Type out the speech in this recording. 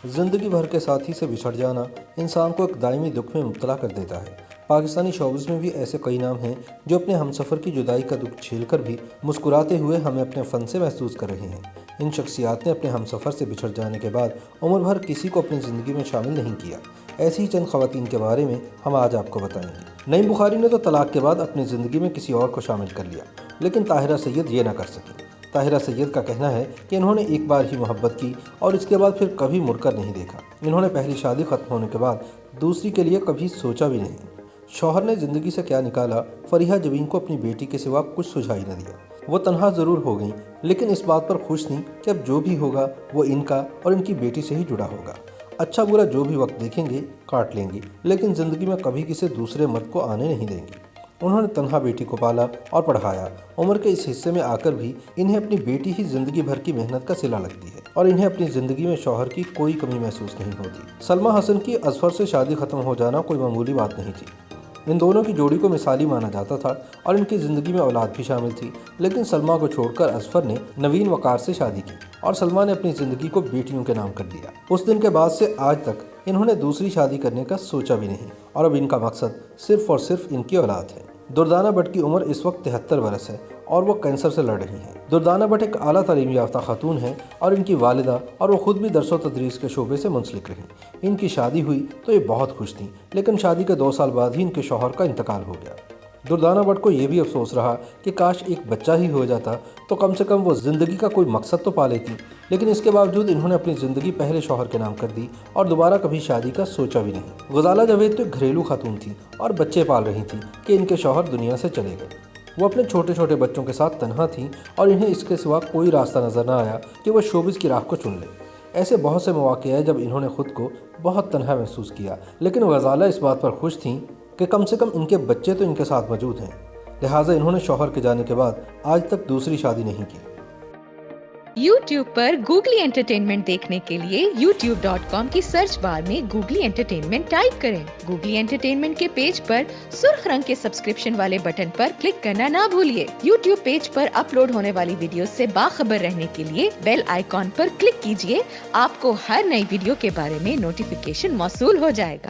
जिंदगी भर के साथी से बिछड़ जाना इंसान को एक दायमी दुख में मुब्तला कर देता है। पाकिस्तानी शोबिज़ में भी ऐसे कई नाम हैं जो अपने हमसफ़र की जुदाई का दुख झेलकर भी मुस्कुराते हुए हमें अपने फ़न से महसूस कर रहे हैं। इन शख्सियात ने अपने हमसफ़र से बिछड़ जाने के बाद उम्र भर किसी को अपनी ज़िंदगी में शामिल नहीं किया। ऐसी ही चंद ख़वातीन के बारे में हम आज आपको बताएंगे। नईम बुखारी ने तो तलाक के बाद अपनी ज़िंदगी में किसी और को शामिल कर लिया, लेकिन ताहिरा सैयद ये ना कर सकी। ताहिरा सैयद का कहना है कि इन्होंने एक बार ही मोहब्बत की और इसके बाद फिर कभी मुड़कर नहीं देखा। इन्होंने पहली शादी ख़त्म होने के बाद दूसरी के लिए कभी सोचा भी नहीं। शौहर ने ज़िंदगी से क्या निकाला, फरीहा जबीन को अपनी बेटी के सिवा कुछ सुझाई न दिया। वो तनहा ज़रूर हो गई, लेकिन इस बात पर खुश थीं कि अब जो भी होगा वो इनका और इनकी बेटी से ही जुड़ा होगा। अच्छा बुरा जो भी वक्त देखेंगे काट लेंगी, लेकिन ज़िंदगी में कभी किसी दूसरे मर्द को आने नहीं देंगी। उन्होंने तन्हा बेटी को पाला और पढ़ाया। उम्र के इस हिस्से में आकर भी इन्हें अपनी बेटी ही ज़िंदगी भर की मेहनत का सिला लगती है और इन्हें अपनी ज़िंदगी में शौहर की कोई कमी महसूस नहीं होती। सलमा हसन की अजफर से शादी ख़त्म हो जाना कोई मामूली बात नहीं थी। इन दोनों की जोड़ी को मिसाली माना जाता था और इनकी ज़िंदगी में औलाद भी शामिल थी, लेकिन सलमा को छोड़कर अजफर ने नवीन वकार से शादी की और सलमा ने अपनी ज़िंदगी को बेटियों के नाम कर दिया। उस दिन के बाद से आज तक इन्होंने दूसरी शादी करने का सोचा भी नहीं और अब इनका मकसद सिर्फ और सिर्फ इनकी औलाद है। दुर्दाना भट्ट की उम्र इस वक्त 73 बरस है और वो कैंसर से लड़ रही हैं। दुर्दाना भट्ट एक आला तालीम याफ्ता खातून हैं और इनकी वालिदा और वो खुद भी दरस व तदरीस के शोबे से मुंसलिक रहीं। इनकी शादी हुई तो ये बहुत खुश थीं, लेकिन शादी के 2 साल बाद ही इनके शौहर का इंतकाल हो गया। दुर्दाना भट्ट को ये भी अफसोस रहा कि काश एक बच्चा ही हो जाता तो कम से कम वो ज़िंदगी का कोई मकसद तो पा लेती, लेकिन इसके बावजूद इन्होंने अपनी ज़िंदगी पहले शौहर के नाम कर दी और दोबारा कभी शादी का सोचा भी नहीं। गजाला जावेद तो एक घरेलू खातून थी और बच्चे पाल रही थी कि इनके शौहर दुनिया से चले गए। वो अपने छोटे छोटे बच्चों के साथ तन्हा थी और इन्हें इसके सिवा कोई रास्ता नज़र न आया कि वह शोबिज़ की राह को चुन ले। ऐसे बहुत से मौके आए जब इन्होंने खुद को बहुत तन्हा महसूस किया, लेकिन गजाला इस बात पर खुश थीं कि कम से कम इनके बच्चे तो इनके साथ मौजूद हैं। लिहाजा इन्होंने शौहर के जाने के बाद आज तक दूसरी शादी नहीं की। YouTube पर गूगली एंटरटेनमेंट देखने के लिए youtube.com की सर्च बार में गूगली एंटरटेनमेंट टाइप करें। गूगली एंटरटेनमेंट के पेज पर सुर्ख रंग के सब्सक्रिप्शन वाले बटन पर क्लिक करना ना भूलिए। YouTube पेज पर अपलोड होने वाली वीडियो से बाखबर रहने के लिए बेल आइकॉन पर क्लिक कीजिए। आपको हर नई वीडियो के बारे में नोटिफिकेशन मौसूल हो जाएगा।